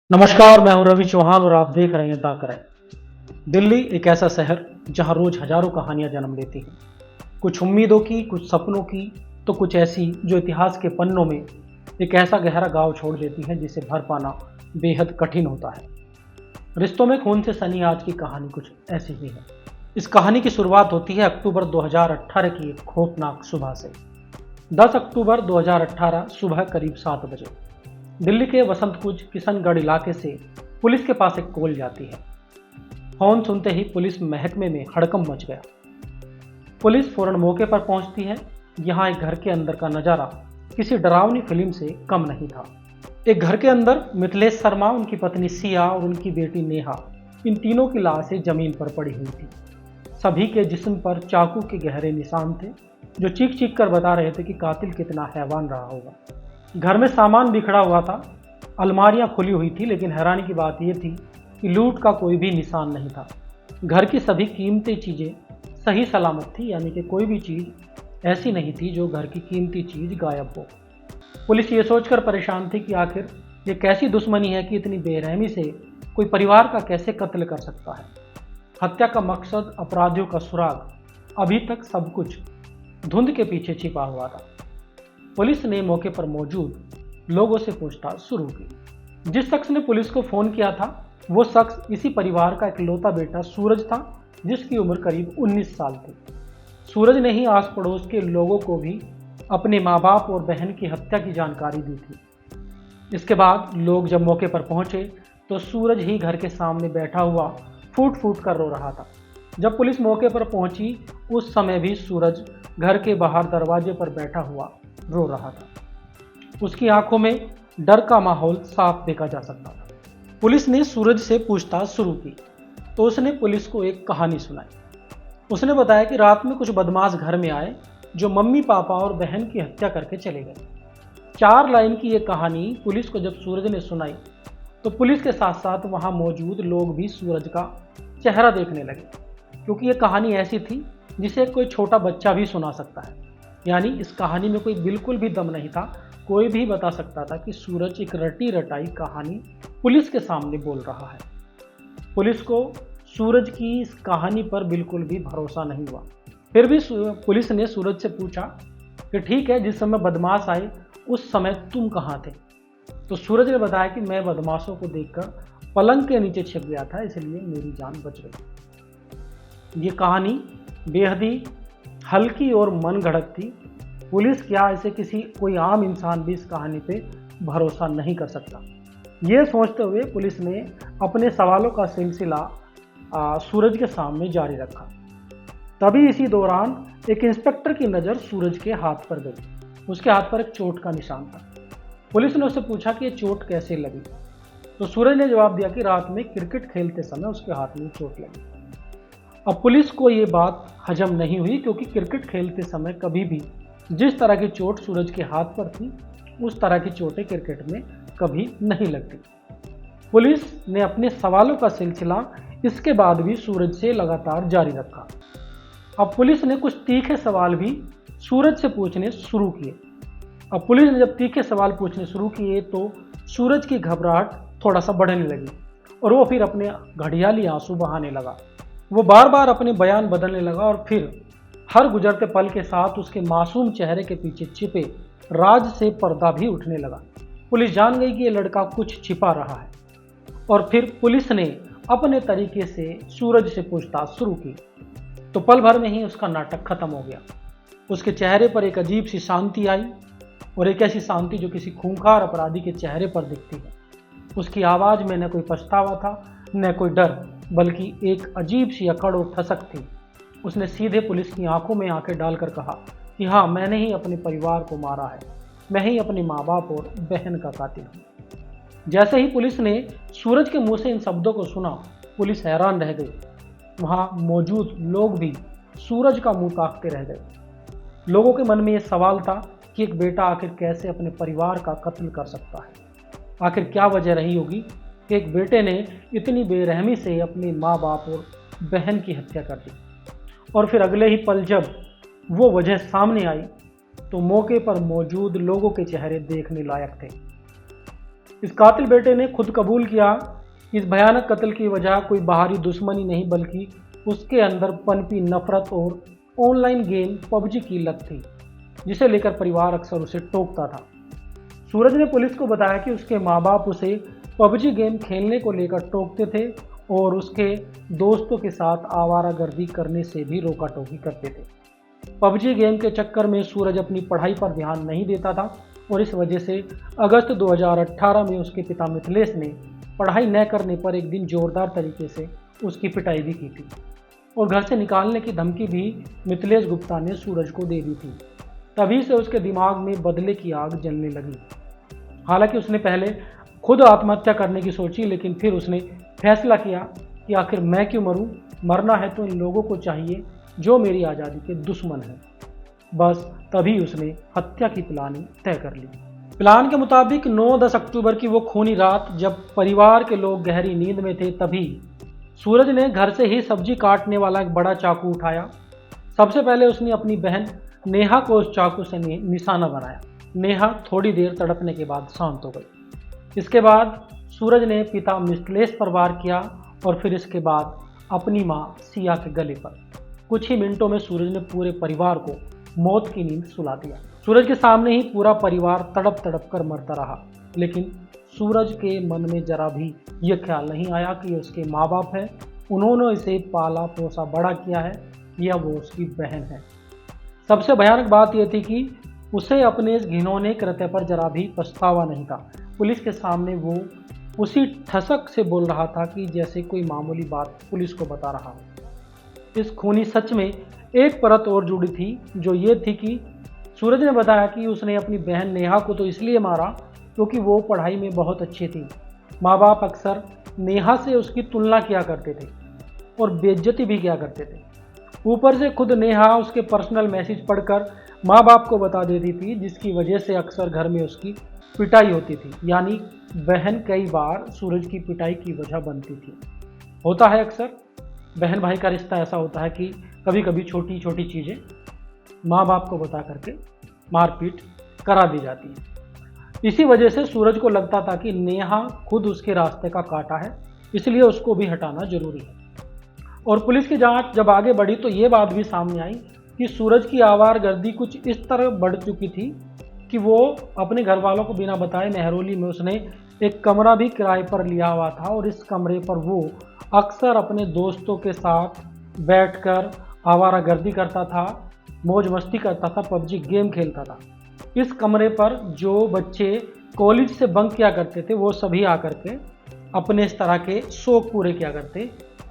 नमस्कार, मैं हूं रवि चौहान और आप देख रहे हैं द क्राइम। दिल्ली एक ऐसा शहर जहां रोज हजारों कहानियां जन्म लेती हैं। कुछ उम्मीदों की, कुछ सपनों की, तो कुछ ऐसी जो इतिहास के पन्नों में एक ऐसा गहरा घाव छोड़ देती हैं जिसे भर पाना बेहद कठिन होता है। रिश्तों में खून से सनी आज की कहानी कुछ ऐसी ही है। इस कहानी की शुरुआत होती है अक्टूबर 2018 की एक खौफनाक सुबह से। 10 अक्टूबर 2018 सुबह करीब 7 बजे दिल्ली के वसंत कुंज किशनगढ़ इलाके से पुलिस के पास एक कॉल जाती है। फोन सुनते ही पुलिस महकमे में हड़कंप मच गया। पुलिस फौरन मौके पर पहुंचती है। यहाँ एक घर के अंदर का नजारा किसी डरावनी फिल्म से कम नहीं था। एक घर के अंदर मिथिलेश शर्मा, उनकी पत्नी सिया और उनकी बेटी नेहा, इन तीनों की लाशें जमीन पर पड़ी हुई थी। सभी के जिस्म पर चाकू के गहरे निशान थे जो चीख चीख कर बता रहे थे कि कातिल कितना हैवान रहा होगा। घर में सामान बिखरा हुआ था, अलमारियां खुली हुई थी, लेकिन हैरानी की बात यह थी कि लूट का कोई भी निशान नहीं था। घर की सभी कीमती चीजें सही सलामत थी, यानी कि कोई भी चीज ऐसी नहीं थी जो घर की कीमती चीज गायब हो। पुलिस ये सोचकर परेशान थी कि आखिर ये कैसी दुश्मनी है कि इतनी बेरहमी से कोई परिवार का कैसे कत्ल कर सकता है। हत्या का मकसद, अपराधियों का सुराग, अभी तक सब कुछ धुंध के पीछे छिपा हुआ था। पुलिस ने मौके पर मौजूद लोगों से पूछताछ शुरू की। जिस शख्स ने पुलिस को फोन किया था वो शख्स इसी परिवार का इकलौता बेटा सूरज था, जिसकी उम्र करीब 19 साल थी। सूरज ने ही आस पड़ोस के लोगों को भी अपने माँ बाप और बहन की हत्या की जानकारी दी थी। इसके बाद लोग जब मौके पर पहुंचे तो सूरज ही घर के सामने बैठा हुआ फूट फूट कर रो रहा था। जब पुलिस मौके पर पहुंची उस समय भी सूरज घर के बाहर दरवाजे पर बैठा हुआ रो रहा था। उसकी आंखों में डर का माहौल साफ देखा जा सकता था। पुलिस ने सूरज से पूछताछ शुरू की तो उसने पुलिस को एक कहानी सुनाई। उसने बताया कि रात में कुछ बदमाश घर में आए जो मम्मी पापा और बहन की हत्या करके चले गए। 4 लाइन की यह कहानी पुलिस को जब सूरज ने सुनाई तो पुलिस के साथ साथ वहां मौजूद लोग भी सूरज का चेहरा देखने लगे, क्योंकि यह कहानी ऐसी थी जिसे कोई छोटा बच्चा भी सुना सकता है। यानी इस कहानी में कोई बिल्कुल भी दम नहीं था। कोई भी बता सकता था कि सूरज एक रटी रटाई कहानी पुलिस के सामने बोल रहा है। पुलिस को सूरज की इस कहानी पर बिल्कुल भी भरोसा नहीं हुआ। फिर भी पुलिस ने सूरज से पूछा कि ठीक है, जिस समय बदमाश आए उस समय तुम कहाँ थे? तो सूरज ने बताया कि मैं बदमाशों को देखकर पलंग के नीचे छिप गया था, इसलिए मेरी जान बच गई। ये कहानी बेहद ही हल्की और मन घड़त थी। पुलिस क्या, ऐसे कोई आम इंसान भी इस कहानी पे भरोसा नहीं कर सकता। ये सोचते हुए पुलिस ने अपने सवालों का सिलसिला सूरज के सामने जारी रखा। तभी इसी दौरान एक इंस्पेक्टर की नज़र सूरज के हाथ पर गई। उसके हाथ पर एक चोट का निशान था। पुलिस ने उससे पूछा कि ये चोट कैसे लगी? तो सूरज ने जवाब दिया कि रात में क्रिकेट खेलते समय उसके हाथ में चोट लगी। अब पुलिस को ये बात हजम नहीं हुई, क्योंकि क्रिकेट खेलते समय कभी भी जिस तरह की चोट सूरज के हाथ पर थी उस तरह की चोटें क्रिकेट में कभी नहीं लगती। पुलिस ने अपने सवालों का सिलसिला इसके बाद भी सूरज से लगातार जारी रखा। अब पुलिस ने कुछ तीखे सवाल भी सूरज से पूछने शुरू किए। अब पुलिस ने जब तीखे सवाल पूछने शुरू किए तो सूरज की घबराहट थोड़ा सा बढ़ने लगी और वो फिर अपने घड़ियाली आंसू बहाने लगा। वो बार बार अपने बयान बदलने लगा और फिर हर गुजरते पल के साथ उसके मासूम चेहरे के पीछे छिपे राज से पर्दा भी उठने लगा। पुलिस जान गई कि ये लड़का कुछ छिपा रहा है और फिर पुलिस ने अपने तरीके से सूरज से पूछताछ शुरू की तो पल भर में ही उसका नाटक खत्म हो गया। उसके चेहरे पर एक अजीब सी शांति आई, और एक ऐसी शांति जो किसी खूंखार अपराधी के चेहरे पर दिखती है। उसकी आवाज़ में न कोई पछतावा था न कोई डर, बल्कि एक अजीब सी अकड़ और ठसक थी। उसने सीधे पुलिस की आंखों में आंखें डालकर कहा कि हाँ, मैंने ही अपने परिवार को मारा है, मैं ही अपने माँ बाप और बहन का कातिल हूँ। जैसे ही पुलिस ने सूरज के मुंह से इन शब्दों को सुना, पुलिस हैरान रह गई। वहाँ मौजूद लोग भी सूरज का मुंह ताकते रह गए। लोगों के मन में ये सवाल था कि एक बेटा आखिर कैसे अपने परिवार का कत्ल कर सकता है? आखिर क्या वजह रही होगी कि एक बेटे ने इतनी बेरहमी से अपने माँ बाप और बहन की हत्या कर दी? और फिर अगले ही पल जब वो वजह सामने आई तो मौके पर मौजूद लोगों के चेहरे देखने लायक थे। इस कातिल बेटे ने खुद कबूल किया कि इस भयानक कत्ल की वजह कोई बाहरी दुश्मनी नहीं बल्कि उसके अंदर पनपी नफरत और ऑनलाइन गेम पबजी की लत थी, जिसे लेकर परिवार अक्सर उसे टोकता था। सूरज ने पुलिस को बताया कि उसके माँ बाप उसे पबजी गेम खेलने को लेकर टोकते थे और उसके दोस्तों के साथ आवारागर्दी करने से भी रोका टोकी करते थे। पबजी गेम के चक्कर में सूरज अपनी पढ़ाई पर ध्यान नहीं देता था और इस वजह से अगस्त 2018 में उसके पिता मिथिलेश ने पढ़ाई न करने पर एक दिन जोरदार तरीके से उसकी पिटाई भी की थी और घर से निकालने की धमकी भी मिथिलेश गुप्ता ने सूरज को दे दी थी। तभी से उसके दिमाग में बदले की आग जलने लगी। हालांकि उसने पहले खुद आत्महत्या करने की सोची, लेकिन फिर उसने फैसला किया कि आखिर मैं क्यों मरूं, मरना है तो इन लोगों को चाहिए जो मेरी आज़ादी के दुश्मन हैं। बस तभी उसने हत्या की प्लानिंग तय कर ली। प्लान के मुताबिक 9-10 अक्टूबर की वो खूनी रात जब परिवार के लोग गहरी नींद में थे, तभी सूरज ने घर से ही सब्जी काटने वाला एक बड़ा चाकू उठाया। सबसे पहले उसने अपनी बहन नेहा को उस चाकू से निशाना बनाया। नेहा थोड़ी देर तड़पने के बाद शांत हो गई। इसके बाद सूरज ने पिता मिथिलेश पर वार किया और फिर इसके बाद अपनी मां सिया के गले पर। कुछ ही मिनटों में सूरज ने पूरे परिवार को मौत की नींद सुला दिया। सूरज के सामने ही पूरा परिवार तड़प तड़प कर मरता रहा, लेकिन सूरज के मन में जरा भी यह ख्याल नहीं आया कि उसके माँ बाप हैं, उन्होंने इसे पाला पोसा बड़ा किया है, या वो उसकी बहन है। सबसे भयानक बात यह थी कि उसे अपने इस घिनौने कृत्य पर जरा भी पछतावा नहीं था। पुलिस के सामने वो उसी ठसक से बोल रहा था कि जैसे कोई मामूली बात पुलिस को बता रहा हो। इस खूनी सच में एक परत और जुड़ी थी, जो ये थी कि सूरज ने बताया कि उसने अपनी बहन नेहा को तो इसलिए मारा क्योंकि वो पढ़ाई में बहुत अच्छी थी। माँ बाप अक्सर नेहा से उसकी तुलना किया करते थे और बेइज्जती भी किया करते थे। ऊपर से खुद नेहा उसके पर्सनल मैसेज पढ़कर माँ बाप को बता देती थी, जिसकी वजह से अक्सर घर में उसकी पिटाई होती थी। यानी बहन कई बार सूरज की पिटाई की वजह बनती थी। होता है अक्सर बहन भाई का रिश्ता ऐसा होता है कि कभी कभी छोटी छोटी चीज़ें माँ बाप को बता करके मारपीट करा दी जाती है। इसी वजह से सूरज को लगता था कि नेहा खुद उसके रास्ते का कांटा है, इसलिए उसको भी हटाना जरूरी है। और पुलिस की जांच जब आगे बढ़ी तो ये बात भी सामने आई कि सूरज की आवारगर्दी कुछ इस तरह बढ़ चुकी थी कि वो अपने घर वालों को बिना बताए मेहरौली में उसने एक कमरा भी किराए पर लिया हुआ था और इस कमरे पर वो अक्सर अपने दोस्तों के साथ बैठकर आवारागर्दी करता था, मौज मस्ती करता था, पबजी गेम खेलता था। इस कमरे पर जो बच्चे कॉलेज से बंक किया करते थे वो सभी आकर के अपने इस तरह के शौक पूरे किया करते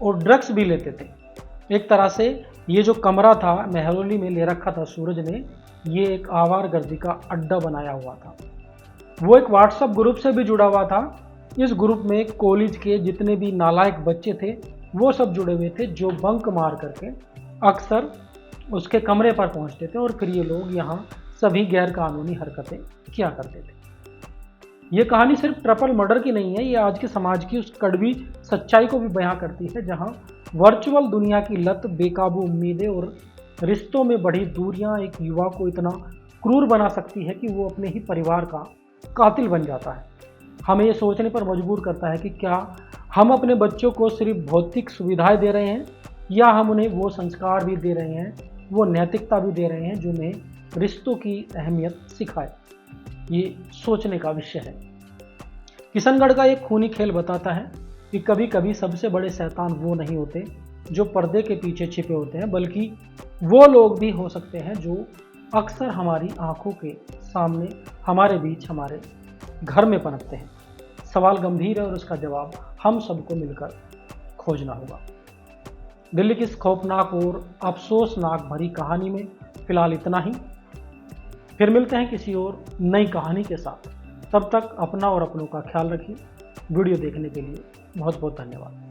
और ड्रग्स भी लेते थे। एक तरह से ये जो कमरा था मेहरौली में ले रखा था सूरज ने, ये एक आवारगर्दी का अड्डा बनाया हुआ था। वो एक व्हाट्सएप ग्रुप से भी जुड़ा हुआ था। इस ग्रुप में कॉलेज के जितने भी नालायक बच्चे थे वो सब जुड़े हुए थे, जो बंक मार करके अक्सर उसके कमरे पर पहुंचते थे और फिर ये लोग यहाँ सभी गैर कानूनी हरकतें किया करते थे। ये कहानी सिर्फ ट्रिपल मर्डर की नहीं है, ये आज के समाज की उस कड़वी सच्चाई को भी बयां करती है, जहां वर्चुअल दुनिया की लत, बेकाबू उम्मीदें और रिश्तों में बढ़ी दूरियां एक युवा को इतना क्रूर बना सकती है कि वो अपने ही परिवार का कातिल बन जाता है। हमें ये सोचने पर मजबूर करता है कि क्या हम अपने बच्चों को सिर्फ भौतिक सुविधाएं दे रहे हैं या हम उन्हें वो संस्कार भी दे रहे हैं, वो नैतिकता भी दे रहे हैं जो उन्हें रिश्तों की अहमियत सिखाए। ये सोचने का विषय है। किशनगढ़ का एक खूनी खेल बताता है कि कभी कभी सबसे बड़े शैतान वो नहीं होते जो पर्दे के पीछे छिपे होते हैं, बल्कि वो लोग भी हो सकते हैं जो अक्सर हमारी आंखों के सामने, हमारे बीच, हमारे घर में पनपते हैं। सवाल गंभीर है और उसका जवाब हम सबको मिलकर खोजना होगा। दिल्ली की इस खौफनाक और अफसोसनाक भरी कहानी में फिलहाल इतना ही। फिर मिलते हैं किसी और नई कहानी के साथ। तब तक अपना और अपनों का ख्याल रखिए। वीडियो देखने के लिए बहुत बहुत धन्यवाद।